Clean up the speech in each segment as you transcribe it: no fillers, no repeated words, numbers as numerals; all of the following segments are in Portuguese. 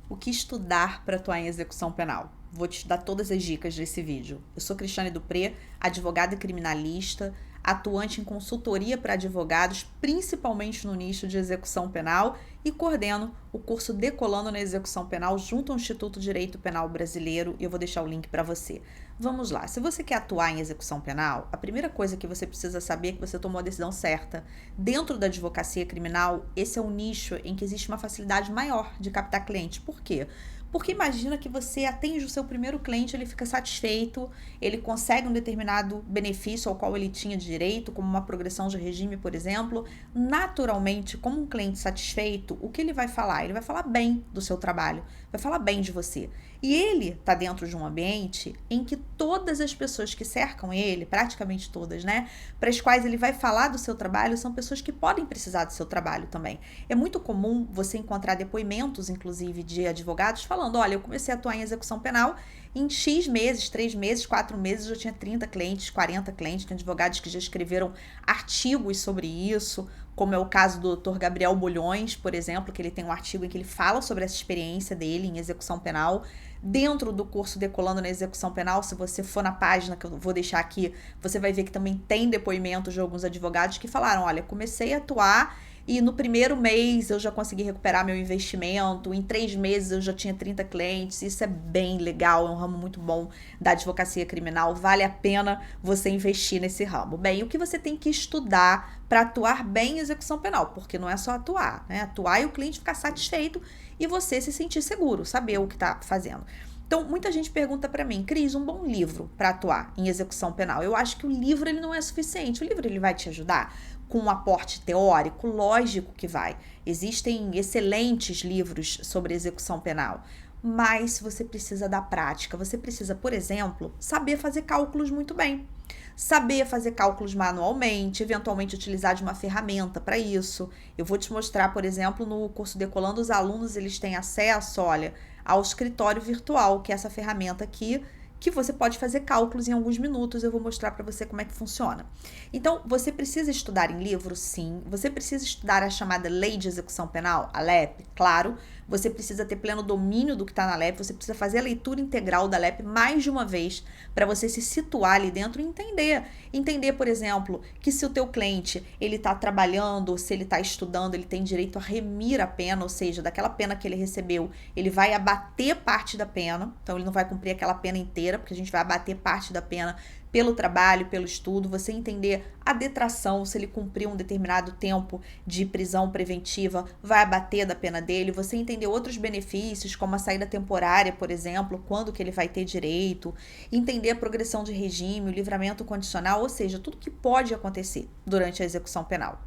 O que estudar para atuar em execução penal? Vou te dar todas as dicas desse vídeo. Eu sou Cristiane Dupré, advogada e criminalista, atuante em consultoria para advogados, principalmente no nicho de execução penal, e coordeno o curso Decolando na Execução Penal junto ao Instituto Direito Penal Brasileiro, e eu vou deixar o link para você. Vamos lá, se você quer atuar em execução penal, a primeira coisa que você precisa saber é que você tomou a decisão certa. Dentro da advocacia criminal, esse é um nicho em que existe uma facilidade maior de captar clientes. Por quê? Porque imagina que você atende o seu primeiro cliente, ele fica satisfeito, ele consegue um determinado benefício ao qual ele tinha direito, como uma progressão de regime, por exemplo. Naturalmente, como um cliente satisfeito, o que ele vai falar? Ele vai falar bem do seu trabalho, vai falar bem de você. E ele está dentro de um ambiente em que todas as pessoas que cercam ele, praticamente todas, né, para as quais ele vai falar do seu trabalho, são pessoas que podem precisar do seu trabalho também. É muito comum você encontrar depoimentos, inclusive, de advogados falando, olha, eu comecei a atuar em execução penal em X meses, 3 meses, 4 meses, eu já tinha 30 clientes, 40 clientes, tem advogados que já escreveram artigos sobre isso, como é o caso do Dr. Gabriel Bulhões, por exemplo, que ele tem um artigo em que ele fala sobre essa experiência dele em execução penal. Dentro do curso Decolando na Execução Penal, se você for na página que eu vou deixar aqui, você vai ver que também tem depoimentos de alguns advogados que falaram, olha, comecei a atuar e no primeiro mês eu já consegui recuperar meu investimento, em 3 meses eu já tinha 30 clientes, isso é bem legal, é um ramo muito bom da advocacia criminal, vale a pena você investir nesse ramo. Bem, o que você tem que estudar para atuar bem em execução penal, porque não é só atuar, né? Atuar e o cliente ficar satisfeito e você se sentir seguro, saber o que está fazendo. Então, muita gente pergunta para mim, Cris, um bom livro para atuar em execução penal? Eu acho que o livro ele não é suficiente. O livro ele vai te ajudar com um aporte teórico? Lógico que vai. Existem excelentes livros sobre execução penal. Mas você precisa da prática. Você precisa, por exemplo, saber fazer cálculos muito bem. Saber fazer cálculos manualmente, eventualmente utilizar de uma ferramenta para isso. Eu vou te mostrar, por exemplo, no curso Decolando, os alunos eles têm acesso, olha, ao escritório virtual, que é essa ferramenta aqui, que você pode fazer cálculos em alguns minutos. Eu vou mostrar para você como é que funciona. Então, você precisa estudar em livro? Sim. Você precisa estudar a chamada Lei de Execução Penal, a LEP? Claro. Você precisa ter pleno domínio do que está na LEP, você precisa fazer a leitura integral da LEP mais de uma vez para você se situar ali dentro e entender. Entender, por exemplo, que se o teu cliente ele está trabalhando, se ele está estudando, ele tem direito a remir a pena, ou seja, daquela pena que ele recebeu, ele vai abater parte da pena, então ele não vai cumprir aquela pena inteira, porque a gente vai abater parte da pena pelo trabalho, pelo estudo, você entender a detração, se ele cumprir um determinado tempo de prisão preventiva, vai abater da pena dele, você entender outros benefícios, como a saída temporária, por exemplo, quando que ele vai ter direito, entender a progressão de regime, o livramento condicional, ou seja, tudo que pode acontecer durante a execução penal.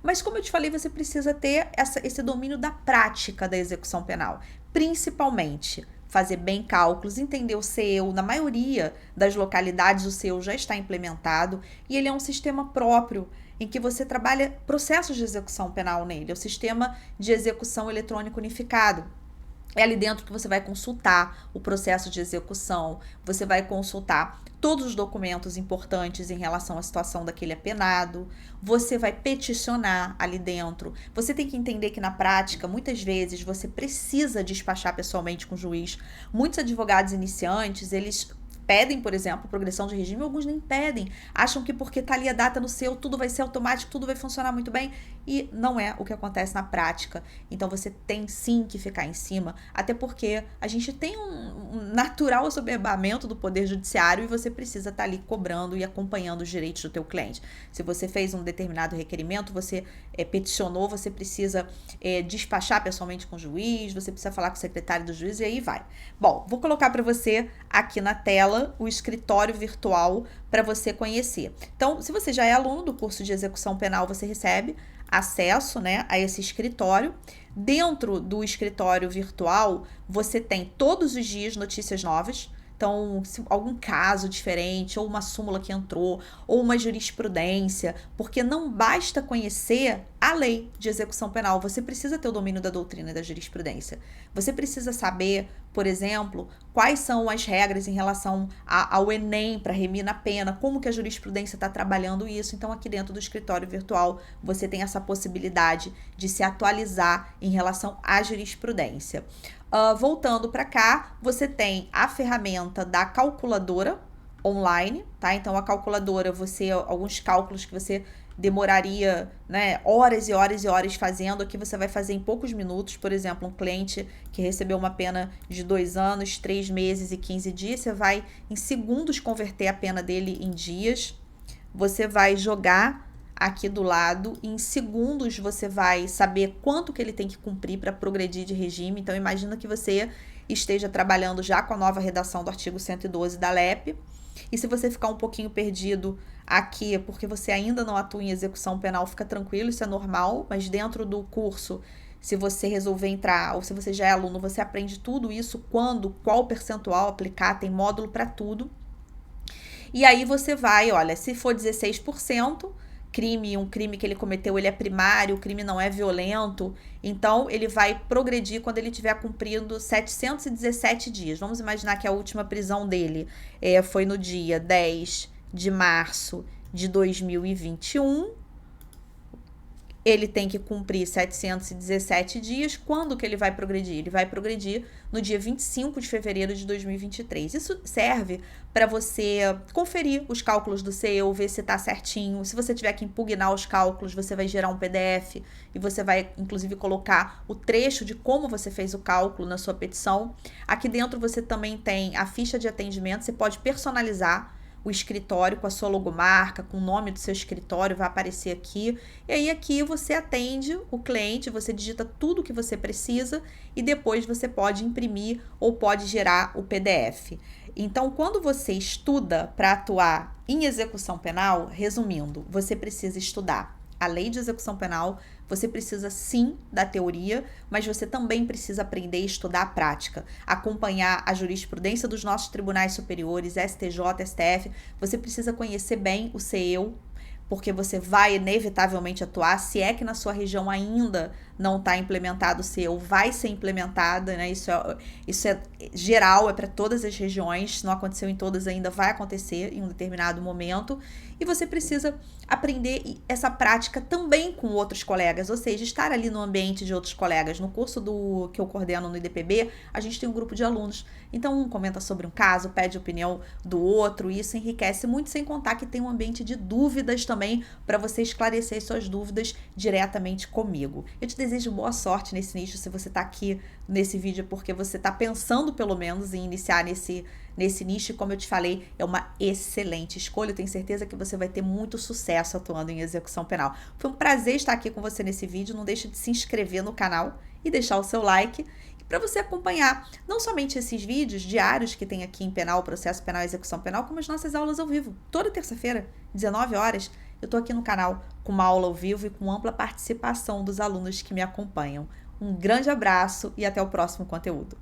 Mas como eu te falei, você precisa ter esse domínio da prática da execução penal, principalmente fazer bem cálculos, entender o seu. Na maioria das localidades o seu já está implementado e ele é um sistema próprio em que você trabalha processos de execução penal nele, é o sistema de execução eletrônico unificado. É ali dentro que você vai consultar o processo de execução, você vai consultar todos os documentos importantes em relação à situação daquele apenado, você vai peticionar ali dentro. Você tem que entender que na prática, muitas vezes, você precisa despachar pessoalmente com o juiz. Muitos advogados iniciantes, eles pedem, por exemplo, progressão de regime, alguns nem pedem, acham que porque tá ali a data no seu, tudo vai ser automático, tudo vai funcionar muito bem, e não é o que acontece na prática. Então você tem sim que ficar em cima, até porque a gente tem um natural assoberbamento do poder judiciário e você precisa estar ali cobrando e acompanhando os direitos do teu cliente. Se você fez um determinado requerimento, você peticionou, você precisa despachar pessoalmente com o juiz, você precisa falar com o secretário do juiz e aí vai. Bom, vou colocar para você aqui na tela o escritório virtual para você conhecer. Então, se você já é aluno do curso de execução penal, você recebe acesso, né, a esse escritório. Dentro do escritório virtual, você tem todos os dias notícias novas. Então, se algum caso diferente, ou uma súmula que entrou, ou uma jurisprudência, porque não basta conhecer a lei de execução penal, você precisa ter o domínio da doutrina e da jurisprudência. Você precisa saber, por exemplo, quais são as regras em relação ao Enem para remir na pena, como que a jurisprudência está trabalhando isso. Então, aqui dentro do escritório virtual, você tem essa possibilidade de se atualizar em relação à jurisprudência. Voltando para cá, você tem a ferramenta da calculadora online, tá? Então, a calculadora, alguns cálculos que você demoraria, né, horas e horas e horas fazendo, aqui você vai fazer em poucos minutos. Por exemplo, um cliente que recebeu uma pena de 2 anos, 3 meses e 15 dias, você vai em segundos converter a pena dele em dias. Você vai jogar aqui do lado e em segundos você vai saber quanto que ele tem que cumprir para progredir de regime. Então, imagina que você esteja trabalhando já com a nova redação do artigo 112 da LEP, e se você ficar um pouquinho perdido aqui, porque você ainda não atua em execução penal, fica tranquilo, isso é normal, mas dentro do curso, se você resolver entrar, ou se você já é aluno, você aprende tudo isso, qual percentual aplicar, tem módulo para tudo. E aí você vai, olha, se for 16%, um crime que ele cometeu, ele é primário, o crime não é violento, então ele vai progredir quando ele tiver cumprindo 717 dias. Vamos imaginar que a última prisão dele foi no dia 10 de março de 2021. Ele tem que cumprir 717 dias. Quando que ele vai progredir? Ele vai progredir no dia 25 de fevereiro de 2023. Isso serve para você conferir os cálculos do seu, ver se está certinho. Se você tiver que impugnar os cálculos, você vai gerar um PDF e você vai, inclusive, colocar o trecho de como você fez o cálculo na sua petição. Aqui dentro você também tem a ficha de atendimento. Você pode personalizar o escritório com a sua logomarca, com o nome do seu escritório, vai aparecer aqui. E aí aqui você atende o cliente, você digita tudo que você precisa e depois você pode imprimir ou pode gerar o PDF. Então, quando você estuda para atuar em execução penal, resumindo, você precisa estudar a lei de execução penal, você precisa sim da teoria, mas você também precisa aprender e estudar a prática, acompanhar a jurisprudência dos nossos tribunais superiores, STJ, STF, você precisa conhecer bem o CEU, porque você vai inevitavelmente atuar, se é que na sua região ainda não está implementado o CEU, vai ser implementada, né? Isso é geral, é para todas as regiões, se não aconteceu em todas ainda, vai acontecer em um determinado momento, e você precisa aprender essa prática também com outros colegas, ou seja, estar ali no ambiente de outros colegas. No curso que eu coordeno no IDPB, a gente tem um grupo de alunos, então um comenta sobre um caso, pede a opinião do outro, e isso enriquece muito, sem contar que tem um ambiente de dúvidas também, para você esclarecer suas dúvidas diretamente comigo. Eu te desejo boa sorte nesse nicho, se você está aqui nesse vídeo porque você está pensando pelo menos em iniciar nesse nicho, e como eu te falei, é uma excelente escolha. Eu tenho certeza que você vai ter muito sucesso atuando em execução penal. Foi um prazer estar aqui com você nesse vídeo. Não deixe de se inscrever no canal e deixar o seu like para você acompanhar não somente esses vídeos diários que tem aqui em penal, processo penal e execução penal, como as nossas aulas ao vivo. Toda terça-feira, 19 horas, eu tô aqui no canal com uma aula ao vivo e com ampla participação dos alunos que me acompanham. Um grande abraço e até o próximo conteúdo.